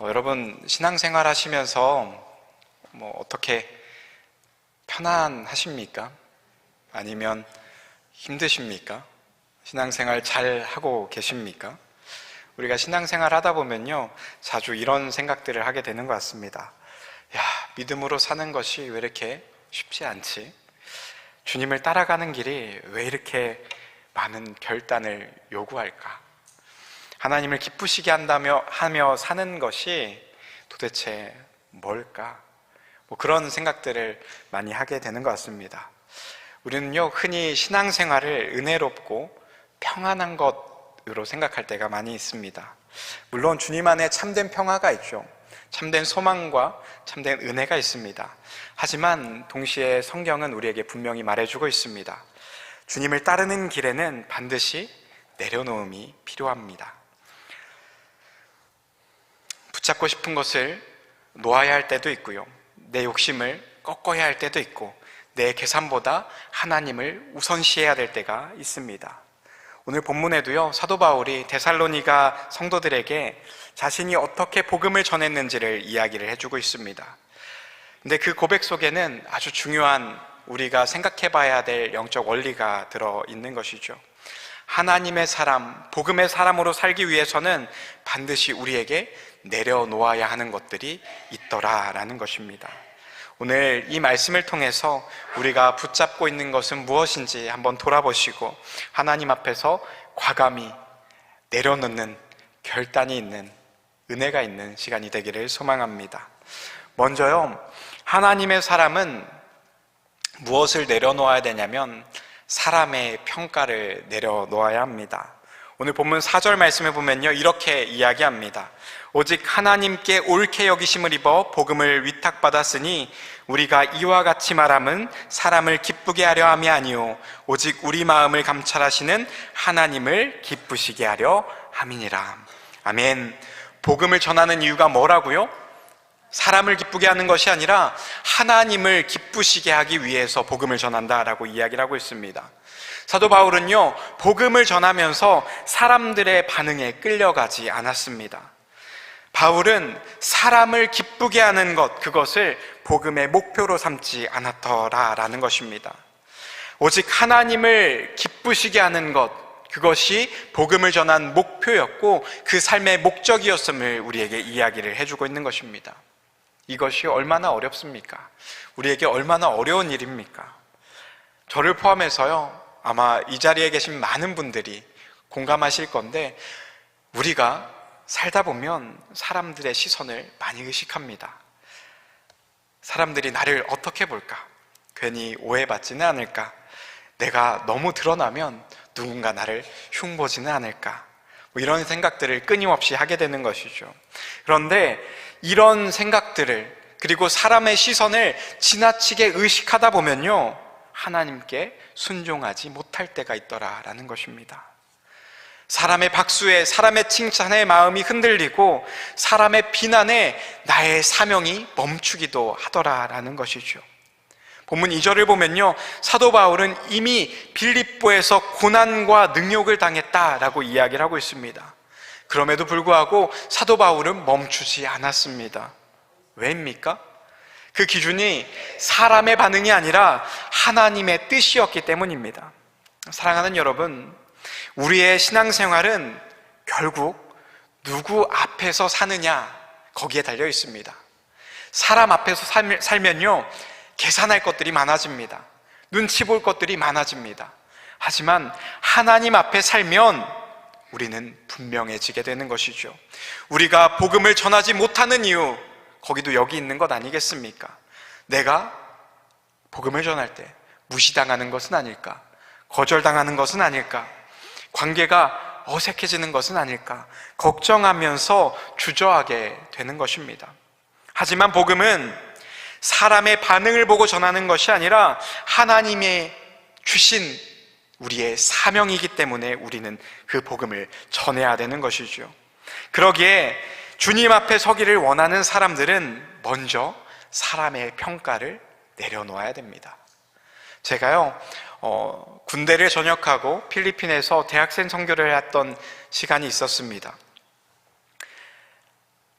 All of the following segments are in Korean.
여러분 신앙생활 하시면서 어떻게 편안하십니까? 아니면 힘드십니까? 신앙생활 잘 하고 계십니까? 우리가 신앙생활 하다 보면요, 자주 이런 생각들을 하게 되는 것 같습니다. 야, 믿음으로 사는 것이 왜 이렇게 쉽지 않지? 주님을 따라가는 길이 왜 이렇게 많은 결단을 요구할까? 하나님을 기쁘시게 하며 사는 것이 도대체 뭘까? 그런 생각들을 많이 하게 되는 것 같습니다. 우리는요, 흔히 신앙생활을 은혜롭고 평안한 것으로 생각할 때가 많이 있습니다. 물론 주님 안에 참된 평화가 있죠. 참된 소망과 참된 은혜가 있습니다. 하지만 동시에 성경은 우리에게 분명히 말해주고 있습니다. 주님을 따르는 길에는 반드시 내려놓음이 필요합니다. 붙잡고 싶은 것을 놓아야 할 때도 있고요, 내 욕심을 꺾어야 할 때도 있고, 내 계산보다 하나님을 우선시해야 될 때가 있습니다. 오늘 본문에도요, 사도 바울이 데살로니가 성도들에게 자신이 어떻게 복음을 전했는지를 이야기를 해주고 있습니다. 근데 그 고백 속에는 아주 중요한 우리가 생각해 봐야 될 영적 원리가 들어있는 것이죠. 하나님의 사람, 복음의 사람으로 살기 위해서는 반드시 우리에게 내려놓아야 하는 것들이 있더라라는 것입니다. 오늘 이 말씀을 통해서 우리가 붙잡고 있는 것은 무엇인지 한번 돌아보시고 하나님 앞에서 과감히 내려놓는 결단이 있는, 은혜가 있는 시간이 되기를 소망합니다. 먼저요, 하나님의 사람은 무엇을 내려놓아야 되냐면 사람의 평가를 내려놓아야 합니다. 오늘 본문 4절 말씀에 보면요, 이렇게 이야기합니다. 오직 하나님께 옳게 여기심을 입어 복음을 위탁받았으니 우리가 이와 같이 말함은 사람을 기쁘게 하려 함이 아니요 오직 우리 마음을 감찰하시는 하나님을 기쁘시게 하려 함이니라. 아멘. 복음을 전하는 이유가 뭐라고요? 사람을 기쁘게 하는 것이 아니라 하나님을 기쁘시게 하기 위해서 복음을 전한다라고 이야기를 하고 있습니다. 사도 바울은요, 복음을 전하면서 사람들의 반응에 끌려가지 않았습니다. 바울은 사람을 기쁘게 하는 것, 그것을 복음의 목표로 삼지 않았더라라는 것입니다. 오직 하나님을 기쁘시게 하는 것, 그것이 복음을 전한 목표였고 그 삶의 목적이었음을 우리에게 이야기를 해주고 있는 것입니다. 이것이 얼마나 어렵습니까? 우리에게 얼마나 어려운 일입니까? 저를 포함해서요, 아마 이 자리에 계신 많은 분들이 공감하실 건데, 우리가 살다 보면 사람들의 시선을 많이 의식합니다. 사람들이 나를 어떻게 볼까? 괜히 오해받지는 않을까? 내가 너무 드러나면 누군가 나를 흉보지는 않을까? 이런 생각들을 끊임없이 하게 되는 것이죠. 그런데 이런 생각들을, 그리고 사람의 시선을 지나치게 의식하다 보면요, 하나님께 순종하지 못할 때가 있더라라는 것입니다. 사람의 박수에, 사람의 칭찬에 마음이 흔들리고 사람의 비난에 나의 사명이 멈추기도 하더라라는 것이죠. 본문 2절을 보면요, 사도 바울은 이미 빌립보에서 고난과 능욕을 당했다라고 이야기를 하고 있습니다. 그럼에도 불구하고 사도 바울은 멈추지 않았습니다. 왜입니까? 그 기준이 사람의 반응이 아니라 하나님의 뜻이었기 때문입니다. 사랑하는 여러분, 우리의 신앙생활은 결국 누구 앞에서 사느냐, 거기에 달려 있습니다. 사람 앞에서 살면요, 계산할 것들이 많아집니다. 눈치 볼 것들이 많아집니다. 하지만 하나님 앞에 살면 우리는 분명해지게 되는 것이죠. 우리가 복음을 전하지 못하는 이유, 거기도 여기 있는 것 아니겠습니까? 내가 복음을 전할 때 무시당하는 것은 아닐까? 거절당하는 것은 아닐까? 관계가 어색해지는 것은 아닐까? 걱정하면서 주저하게 되는 것입니다. 하지만 복음은 사람의 반응을 보고 전하는 것이 아니라 하나님의 주신 우리의 사명이기 때문에 우리는 그 복음을 전해야 되는 것이죠. 그러기에 주님 앞에 서기를 원하는 사람들은 먼저 사람의 평가를 내려놓아야 됩니다. 제가요, 군대를 전역하고 필리핀에서 대학생 선교를 했던 시간이 있었습니다.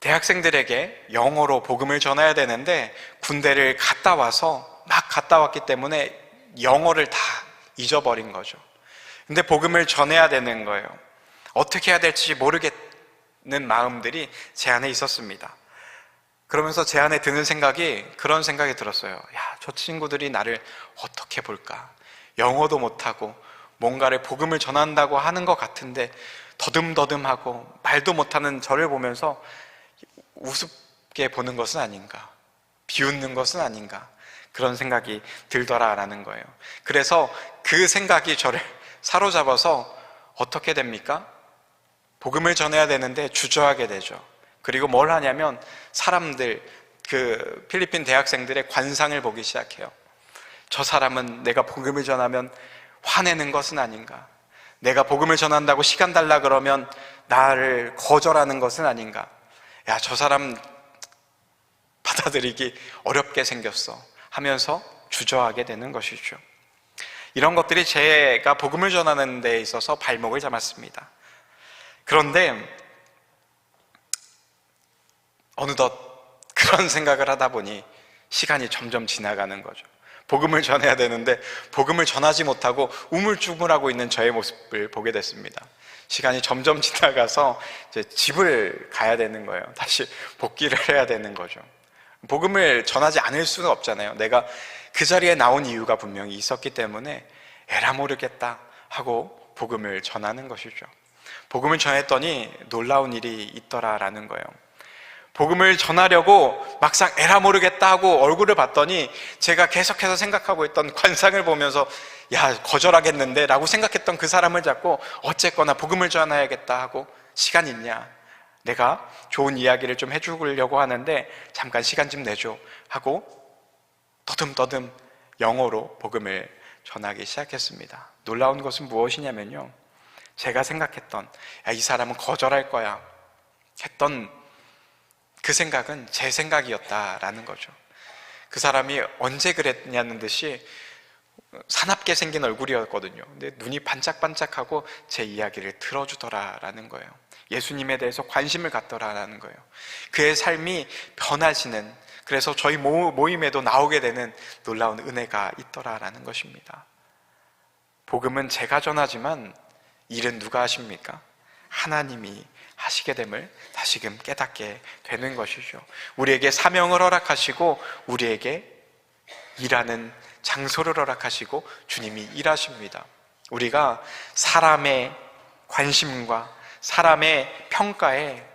대학생들에게 영어로 복음을 전해야 되는데 군대를 갔다 와서 막 갔다 왔기 때문에 영어를 다 잊어버린 거죠. 근데 복음을 전해야 되는 거예요. 어떻게 해야 될지 모르겠는 마음들이 제 안에 있었습니다. 그러면서 제 안에 드는 그런 생각이 들었어요. 야, 저 친구들이 나를 어떻게 볼까? 영어도 못하고 뭔가를 복음을 전한다고 하는 것 같은데 더듬더듬하고 말도 못하는 저를 보면서 우습게 보는 것은 아닌가, 비웃는 것은 아닌가, 그런 생각이 들더라라는 거예요. 그래서 그 생각이 저를 사로잡아서 어떻게 됩니까? 복음을 전해야 되는데 주저하게 되죠. 그리고 뭘 하냐면 사람들, 그 필리핀 대학생들의 관상을 보기 시작해요. 저 사람은 내가 복음을 전하면 화내는 것은 아닌가, 내가 복음을 전한다고 시간 달라 그러면 나를 거절하는 것은 아닌가, 야, 저 사람 받아들이기 어렵게 생겼어 하면서 주저하게 되는 것이죠. 이런 것들이 제가 복음을 전하는 데 있어서 발목을 잡았습니다. 그런데 어느덧 그런 생각을 하다 보니 시간이 점점 지나가는 거죠. 복음을 전해야 되는데 복음을 전하지 못하고 우물쭈물하고 있는 저의 모습을 보게 됐습니다. 시간이 점점 지나가서 이제 집을 가야 되는 거예요. 다시 복귀를 해야 되는 거죠. 복음을 전하지 않을 수는 없잖아요. 내가 그 자리에 나온 이유가 분명히 있었기 때문에 에라 모르겠다 하고 복음을 전하는 것이죠. 복음을 전했더니 놀라운 일이 있더라라는 거예요. 복음을 전하려고 막상 에라 모르겠다 하고 얼굴을 봤더니 제가 계속해서 생각하고 있던 관상을 보면서 야, 거절하겠는데 라고 생각했던 그 사람을 잡고 어쨌거나 복음을 전해야겠다 하고 시간 있냐, 내가 좋은 이야기를 좀 해주려고 하는데 잠깐 시간 좀 내줘 하고 더듬더듬 영어로 복음을 전하기 시작했습니다. 놀라운 것은 무엇이냐면요, 제가 생각했던 야, 이 사람은 거절할 거야 했던 그 생각은 제 생각이었다라는 거죠. 그 사람이 언제 그랬냐는 듯이 사납게 생긴 얼굴이었거든요. 근데 눈이 반짝반짝하고 제 이야기를 들어주더라라는 거예요. 예수님에 대해서 관심을 갖더라라는 거예요. 그의 삶이 변하시는, 그래서 저희 모임에도 나오게 되는 놀라운 은혜가 있더라라는 것입니다. 복음은 제가 전하지만 일은 누가 하십니까? 하나님이 하시게 됨을 다시금 깨닫게 되는 것이죠. 우리에게 사명을 허락하시고 우리에게 일하는 장소를 허락하시고 주님이 일하십니다. 우리가 사람의 관심과 사람의 평가에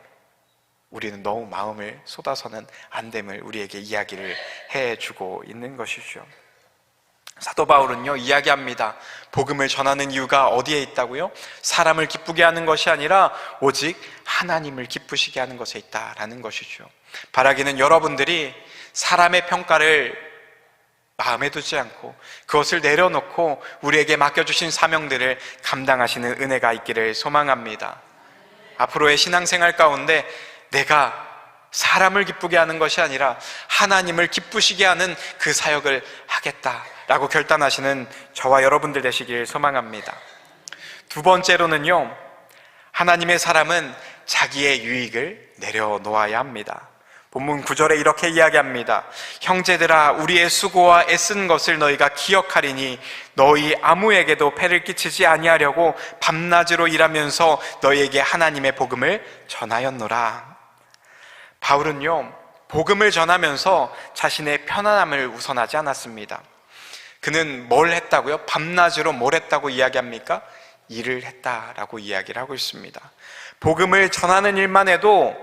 우리는 너무 마음을 쏟아서는 안 됨을 우리에게 이야기를 해주고 있는 것이죠. 사도 바울은요 이야기합니다. 복음을 전하는 이유가 어디에 있다고요? 사람을 기쁘게 하는 것이 아니라 오직 하나님을 기쁘시게 하는 것에 있다라는 것이죠. 바라기는 여러분들이 사람의 평가를 마음에 두지 않고 그것을 내려놓고 우리에게 맡겨주신 사명들을 감당하시는 은혜가 있기를 소망합니다. 앞으로의 신앙생활 가운데 내가 사람을 기쁘게 하는 것이 아니라 하나님을 기쁘시게 하는 그 사역을 하겠다라고 결단하시는 저와 여러분들 되시길 소망합니다. 두 번째로는요, 하나님의 사람은 자기의 유익을 내려놓아야 합니다. 본문 9절에 이렇게 이야기합니다. 형제들아, 우리의 수고와 애쓴 것을 너희가 기억하리니 너희 아무에게도 폐를 끼치지 아니하려고 밤낮으로 일하면서 너희에게 하나님의 복음을 전하였노라. 바울은요 복음을 전하면서 자신의 편안함을 우선하지 않았습니다. 그는 뭘 했다고요? 밤낮으로 뭘 했다고 이야기합니까? 일을 했다라고 이야기를 하고 있습니다. 복음을 전하는 일만 해도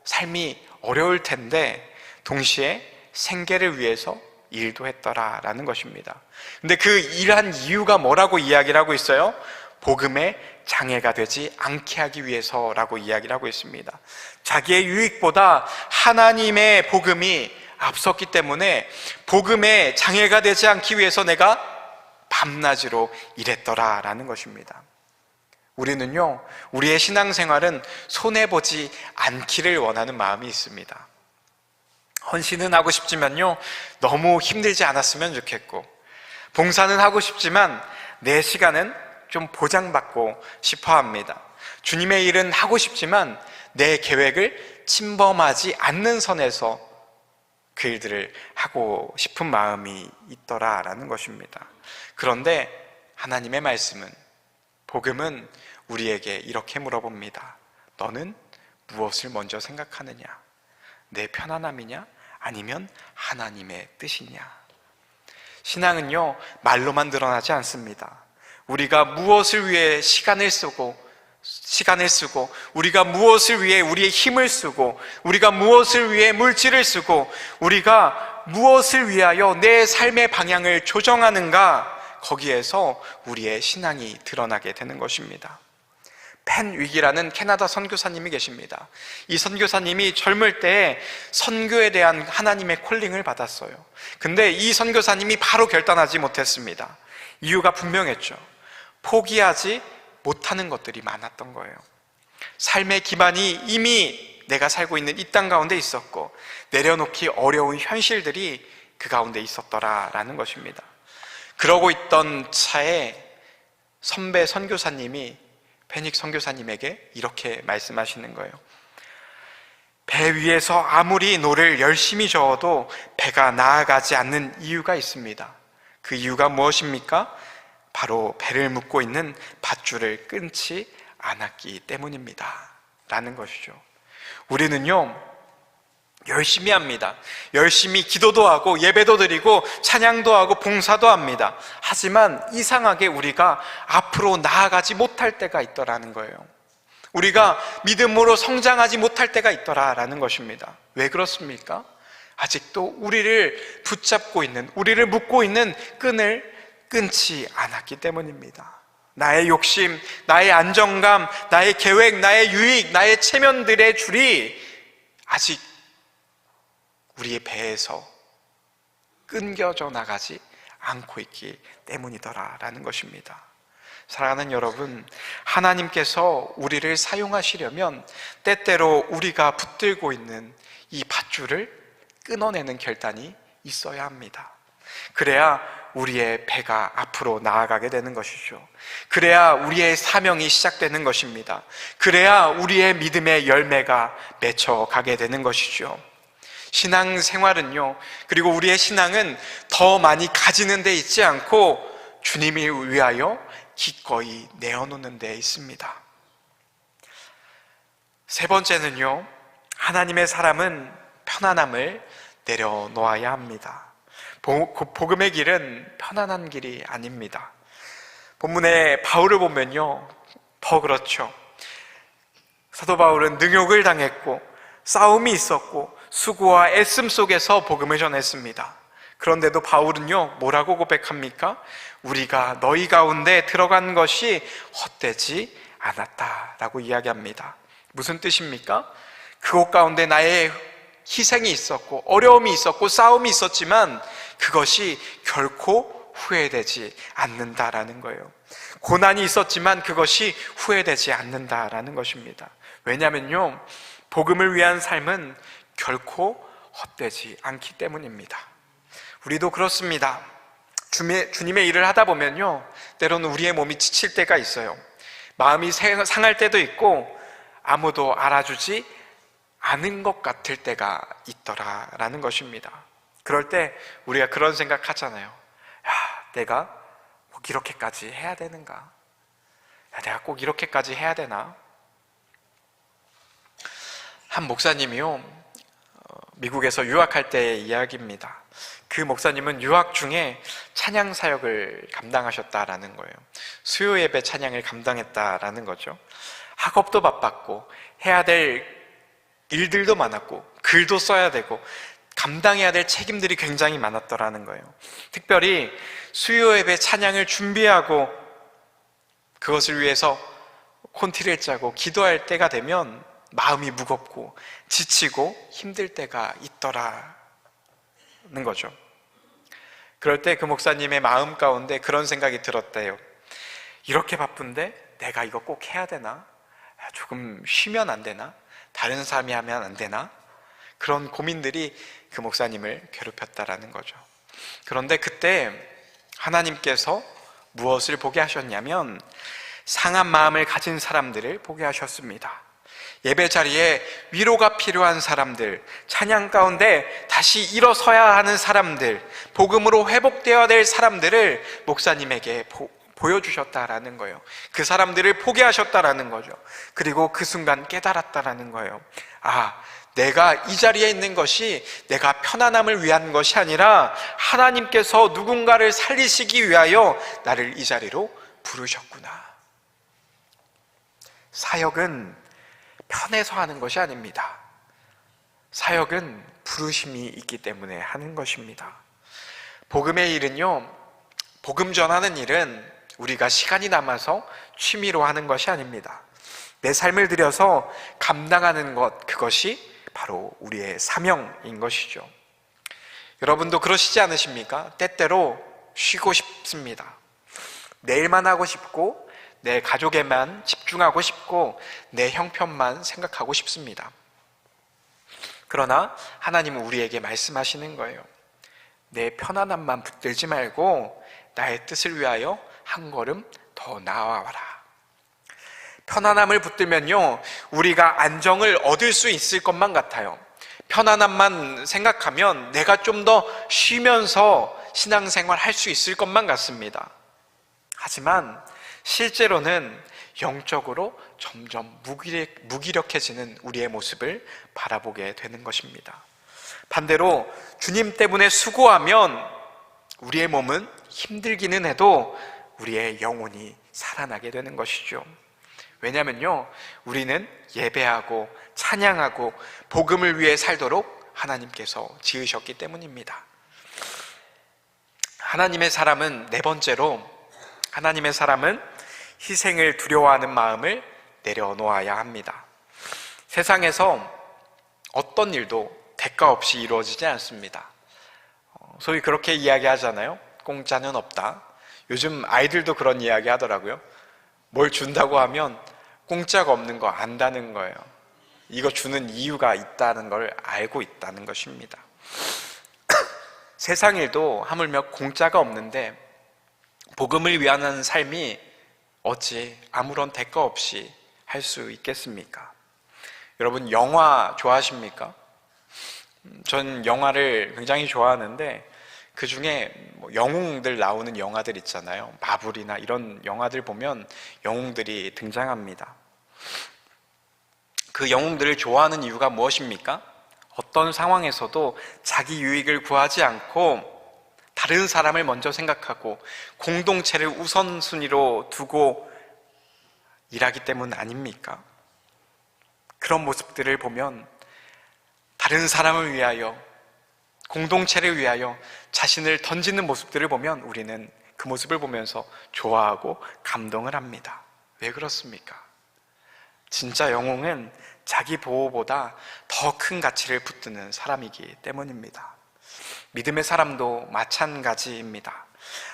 삶이 어려울 텐데 동시에 생계를 위해서 일도 했더라라는 것입니다. 근데 그 일한 이유가 뭐라고 이야기를 하고 있어요? 복음의 장애가 되지 않게 하기 위해서라고 이야기를 하고 있습니다. 자기의 유익보다 하나님의 복음이 앞섰기 때문에 복음의 장애가 되지 않기 위해서 내가 밤낮으로 일했더라라는 것입니다. 우리는요, 우리의 신앙생활은 손해보지 않기를 원하는 마음이 있습니다. 헌신은 하고 싶지만요, 너무 힘들지 않았으면 좋겠고, 봉사는 하고 싶지만 내 시간은 좀 보장받고 싶어 합니다. 주님의 일은 하고 싶지만 내 계획을 침범하지 않는 선에서 그 일들을 하고 싶은 마음이 있더라라는 것입니다. 그런데 하나님의 말씀은, 복음은 우리에게 이렇게 물어봅니다. 너는 무엇을 먼저 생각하느냐? 내 편안함이냐? 아니면 하나님의 뜻이냐? 신앙은요, 말로만 드러나지 않습니다. 우리가 무엇을 위해 시간을 쓰고, 우리가 무엇을 위해 우리의 힘을 쓰고, 우리가 무엇을 위해 물질을 쓰고, 우리가 무엇을 위하여 내 삶의 방향을 조정하는가, 거기에서 우리의 신앙이 드러나게 되는 것입니다. 펜 위기라는 캐나다 선교사님이 계십니다. 이 선교사님이 젊을 때에 선교에 대한 하나님의 콜링을 받았어요. 근데 이 선교사님이 바로 결단하지 못했습니다. 이유가 분명했죠. 포기하지 못하는 것들이 많았던 거예요. 삶의 기반이 이미 내가 살고 있는 이 땅 가운데 있었고, 내려놓기 어려운 현실들이 그 가운데 있었더라라는 것입니다. 그러고 있던 차에 선배 선교사님이 페닉 선교사님에게 이렇게 말씀하시는 거예요. 배 위에서 아무리 노를 열심히 저어도 배가 나아가지 않는 이유가 있습니다. 그 이유가 무엇입니까? 바로 배를 묶고 있는 밧줄을 끊지 않았기 때문입니다 라는 것이죠. 우리는요, 열심히 합니다. 열심히 기도도 하고 예배도 드리고 찬양도 하고 봉사도 합니다. 하지만 이상하게 우리가 앞으로 나아가지 못할 때가 있더라는 거예요. 우리가 믿음으로 성장하지 못할 때가 있더라라는 것입니다. 왜 그렇습니까? 아직도 우리를 붙잡고 있는, 우리를 묶고 있는 끈을 끊지 않았기 때문입니다. 나의 욕심, 나의 안정감, 나의 계획, 나의 유익, 나의 체면들의 줄이 아직 우리의 배에서 끊겨져 나가지 않고 있기 때문이더라라는 것입니다. 사랑하는 여러분, 하나님께서 우리를 사용하시려면 때때로 우리가 붙들고 있는 이 밧줄을 끊어내는 결단이 있어야 합니다. 그래야 우리의 배가 앞으로 나아가게 되는 것이죠. 그래야 우리의 사명이 시작되는 것입니다. 그래야 우리의 믿음의 열매가 맺혀가게 되는 것이죠. 신앙생활은요, 그리고 우리의 신앙은 더 많이 가지는 데 있지 않고 주님을 위하여 기꺼이 내어놓는 데 있습니다. 세 번째는요, 하나님의 사람은 편안함을 내려놓아야 합니다. 복음의 길은 편안한 길이 아닙니다. 본문의 바울을 보면요, 더 그렇죠. 사도 바울은 능욕을 당했고 싸움이 있었고 수고와 애씀 속에서 복음을 전했습니다. 그런데도 바울은요, 뭐라고 고백합니까? 우리가 너희 가운데 들어간 것이 헛되지 않았다라고 이야기합니다. 무슨 뜻입니까? 그곳 가운데 나의 희생이 있었고 어려움이 있었고 싸움이 있었지만 그것이 결코 후회되지 않는다라는 거예요. 고난이 있었지만 그것이 후회되지 않는다라는 것입니다. 왜냐면요, 복음을 위한 삶은 결코 헛되지 않기 때문입니다. 우리도 그렇습니다. 주님의 일을 하다 보면요, 때로는 우리의 몸이 지칠 때가 있어요. 마음이 상할 때도 있고 아무도 알아주지 않은 것 같을 때가 있더라라는 것입니다. 그럴 때 우리가 그런 생각 하잖아요. 야, 내가 꼭 이렇게까지 해야 되는가? 야, 내가 꼭 이렇게까지 해야 되나? 한 목사님이요, 미국에서 유학할 때의 이야기입니다. 그 목사님은 유학 중에 찬양 사역을 감당하셨다라는 거예요. 수요 예배 찬양을 감당했다라는 거죠. 학업도 바빴고 해야 될 일들도 많았고 글도 써야 되고 감당해야 될 책임들이 굉장히 많았더라는 거예요. 특별히 수요 예배 찬양을 준비하고 그것을 위해서 콘티를 짜고 기도할 때가 되면 마음이 무겁고 지치고 힘들 때가 있더라는 거죠. 그럴 때 그 목사님의 마음 가운데 그런 생각이 들었대요. 이렇게 바쁜데 내가 이거 꼭 해야 되나? 조금 쉬면 안 되나? 다른 사람이 하면 안 되나? 그런 고민들이 그 목사님을 괴롭혔다라는 거죠. 그런데 그때 하나님께서 무엇을 보게 하셨냐면 상한 마음을 가진 사람들을 보게 하셨습니다. 예배 자리에 위로가 필요한 사람들, 찬양 가운데 다시 일어서야 하는 사람들, 복음으로 회복되어야 될 사람들을 목사님에게 보여주셨다라는 거예요. 그 사람들을 포기하셨다라는 거죠. 그리고 그 순간 깨달았다라는 거예요. 아, 내가 이 자리에 있는 것이 내가 편안함을 위한 것이 아니라 하나님께서 누군가를 살리시기 위하여 나를 이 자리로 부르셨구나. 사역은 편해서 하는 것이 아닙니다. 사역은 부르심이 있기 때문에 하는 것입니다. 복음의 일은요, 복음 전하는 일은 우리가 시간이 남아서 취미로 하는 것이 아닙니다. 내 삶을 들여서 감당하는 것, 그것이 바로 우리의 사명인 것이죠. 여러분도 그러시지 않으십니까? 때때로 쉬고 싶습니다. 내 일만 하고 싶고, 내 가족에만 집중하고 싶고, 내 형편만 생각하고 싶습니다. 그러나 하나님은 우리에게 말씀하시는 거예요. 내 편안함만 붙들지 말고 나의 뜻을 위하여 한 걸음 더 나아와라. 편안함을 붙들면요, 우리가 안정을 얻을 수 있을 것만 같아요. 편안함만 생각하면 내가 좀 더 쉬면서 신앙생활 할 수 있을 것만 같습니다. 하지만 실제로는 영적으로 점점 무기력해지는 우리의 모습을 바라보게 되는 것입니다. 반대로 주님 때문에 수고하면 우리의 몸은 힘들기는 해도 우리의 영혼이 살아나게 되는 것이죠. 왜냐하면요, 우리는 예배하고 찬양하고 복음을 위해 살도록 하나님께서 지으셨기 때문입니다. 하나님의 사람은 네 번째로, 하나님의 사람은 희생을 두려워하는 마음을 내려놓아야 합니다. 세상에서 어떤 일도 대가 없이 이루어지지 않습니다. 소위 그렇게 이야기하잖아요. 공짜는 없다. 요즘 아이들도 그런 이야기 하더라고요. 뭘 준다고 하면 공짜가 없는 거 안다는 거예요. 이거 주는 이유가 있다는 걸 알고 있다는 것입니다. 세상 일도 하물며 공짜가 없는데 복음을 위한 삶이 어찌 아무런 대가 없이 할 수 있겠습니까? 여러분, 영화 좋아하십니까? 전 영화를 굉장히 좋아하는데 그 중에 영웅들 나오는 영화들 있잖아요. 마블이나 이런 영화들 보면 영웅들이 등장합니다. 그 영웅들을 좋아하는 이유가 무엇입니까? 어떤 상황에서도 자기 유익을 구하지 않고 다른 사람을 먼저 생각하고 공동체를 우선순위로 두고 일하기 때문 아닙니까? 그런 모습들을 보면 다른 사람을 위하여, 공동체를 위하여 자신을 던지는 모습들을 보면 우리는 그 모습을 보면서 좋아하고 감동을 합니다. 왜 그렇습니까? 진짜 영웅은 자기 보호보다 더 큰 가치를 붙드는 사람이기 때문입니다. 믿음의 사람도 마찬가지입니다.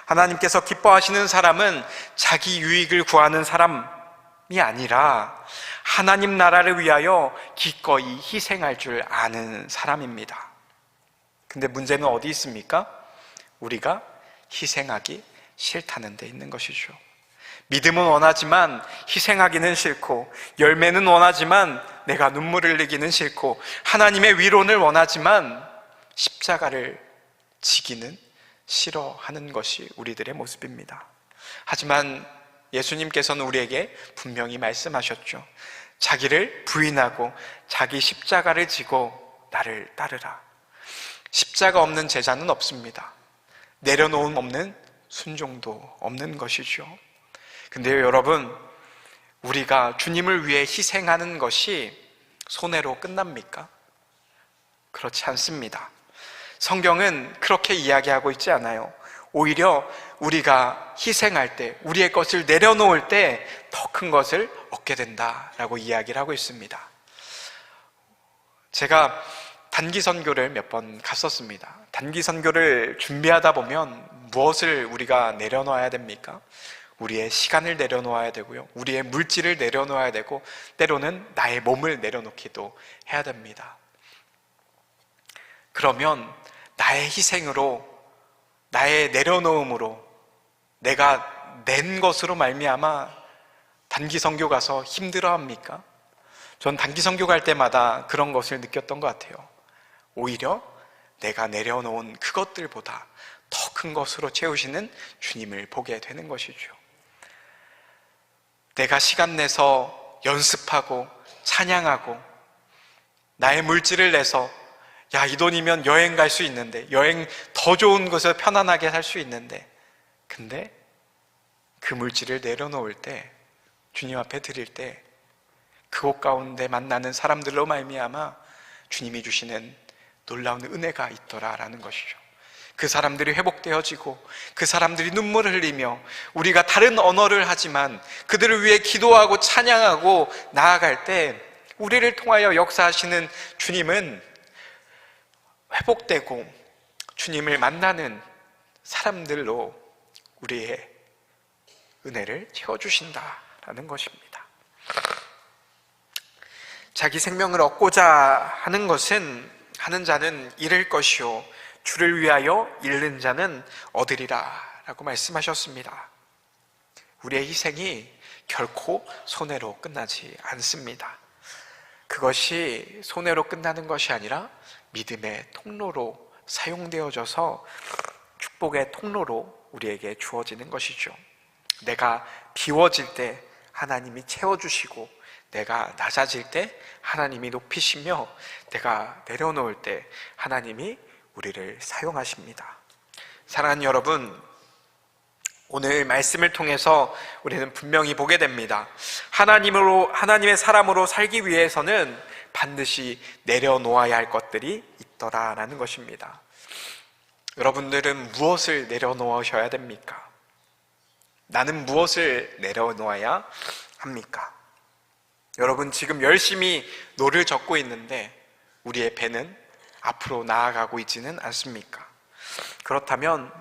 하나님께서 기뻐하시는 사람은 자기 유익을 구하는 사람이 아니라 하나님 나라를 위하여 기꺼이 희생할 줄 아는 사람입니다. 근데 문제는 어디 있습니까? 우리가 희생하기 싫다는 데 있는 것이죠. 믿음은 원하지만 희생하기는 싫고, 열매는 원하지만 내가 눈물을 흘리기는 싫고, 하나님의 위로를 원하지만 십자가를 지기는 싫어하는 것이 우리들의 모습입니다. 하지만 예수님께서는 우리에게 분명히 말씀하셨죠. 자기를 부인하고 자기 십자가를 지고 나를 따르라. 십자가 없는 제자는 없습니다. 내려놓음 없는 순종도 없는 것이죠. 근데요, 여러분, 우리가 주님을 위해 희생하는 것이 손해로 끝납니까? 그렇지 않습니다. 성경은 그렇게 이야기하고 있지 않아요. 오히려 우리가 희생할 때, 우리의 것을 내려놓을 때 더 큰 것을 얻게 된다라고 이야기를 하고 있습니다. 제가 단기 선교를 몇 번 갔었습니다. 단기 선교를 준비하다 보면 무엇을 우리가 내려놓아야 됩니까? 우리의 시간을 내려놓아야 되고요, 우리의 물질을 내려놓아야 되고, 때로는 나의 몸을 내려놓기도 해야 됩니다. 그러면 나의 희생으로, 나의 내려놓음으로, 내가 낸 것으로 말미암아 단기 선교 가서 힘들어합니까? 전 단기 선교 갈 때마다 그런 것을 느꼈던 것 같아요. 오히려 내가 내려놓은 그것들보다 더 큰 것으로 채우시는 주님을 보게 되는 것이죠. 내가 시간 내서 연습하고 찬양하고 나의 물질을 내서 이 돈이면 여행 갈 수 있는데, 여행 더 좋은 곳에서 편안하게 살 수 있는데, 근데 그 물질을 내려놓을 때, 주님 앞에 드릴 때 그곳 가운데 만나는 사람들로 말미암아 주님이 주시는 놀라운 은혜가 있더라라는 것이죠. 그 사람들이 회복되어지고 그 사람들이 눈물을 흘리며 우리가 다른 언어를 하지만 그들을 위해 기도하고 찬양하고 나아갈 때 우리를 통하여 역사하시는 주님은 회복되고 주님을 만나는 사람들로 우리의 은혜를 채워주신다라는 것입니다. 자기 생명을 얻고자 하는 자는 잃을 것이요 주를 위하여 잃는 자는 얻으리라 라고 말씀하셨습니다. 우리의 희생이 결코 손해로 끝나지 않습니다. 그것이 손해로 끝나는 것이 아니라 믿음의 통로로 사용되어져서 축복의 통로로 우리에게 주어지는 것이죠. 내가 비워질 때 하나님이 채워주시고, 내가 낮아질 때 하나님이 높이시며, 내가 내려놓을 때 하나님이 우리를 사용하십니다. 사랑하는 여러분, 오늘 말씀을 통해서 우리는 분명히 보게 됩니다. 하나님의 사람으로 살기 위해서는 반드시 내려놓아야 할 것들이 있더라라는 것입니다. 여러분들은 무엇을 내려놓으셔야 됩니까? 나는 무엇을 내려놓아야 합니까? 여러분, 지금 열심히 노를 젓고 있는데 우리의 배는 앞으로 나아가고 있지는 않습니까? 그렇다면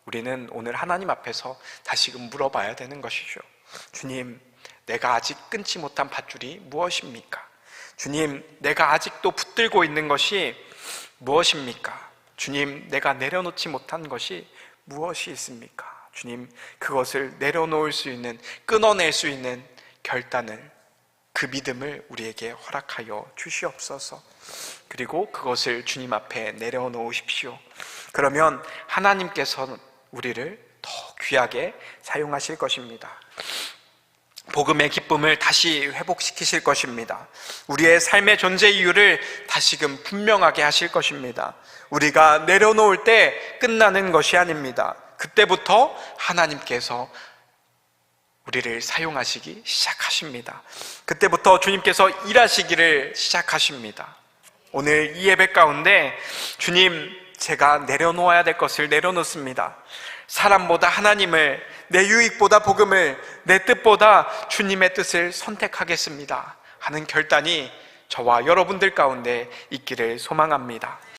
우리는 오늘 하나님 앞에서 다시금 물어봐야 되는 것이죠. 주님, 내가 아직 끊지 못한 밧줄이 무엇입니까? 주님, 내가 아직도 붙들고 있는 것이 무엇입니까? 주님, 내가 내려놓지 못한 것이 무엇이 있습니까? 주님, 그것을 내려놓을 수 있는, 끊어낼 수 있는 결단을, 그 믿음을 우리에게 허락하여 주시옵소서. 그리고 그것을 주님 앞에 내려놓으십시오. 그러면 하나님께서는 우리를 더 귀하게 사용하실 것입니다. 복음의 기쁨을 다시 회복시키실 것입니다. 우리의 삶의 존재 이유를 다시금 분명하게 하실 것입니다. 우리가 내려놓을 때 끝나는 것이 아닙니다. 그때부터 하나님께서 우리를 사용하시기 시작하십니다. 그때부터 주님께서 일하시기를 시작하십니다. 오늘 이 예배 가운데 주님, 제가 내려놓아야 될 것을 내려놓습니다. 사람보다 하나님을, 내 유익보다 복음을, 내 뜻보다 주님의 뜻을 선택하겠습니다 하는 결단이 저와 여러분들 가운데 있기를 소망합니다.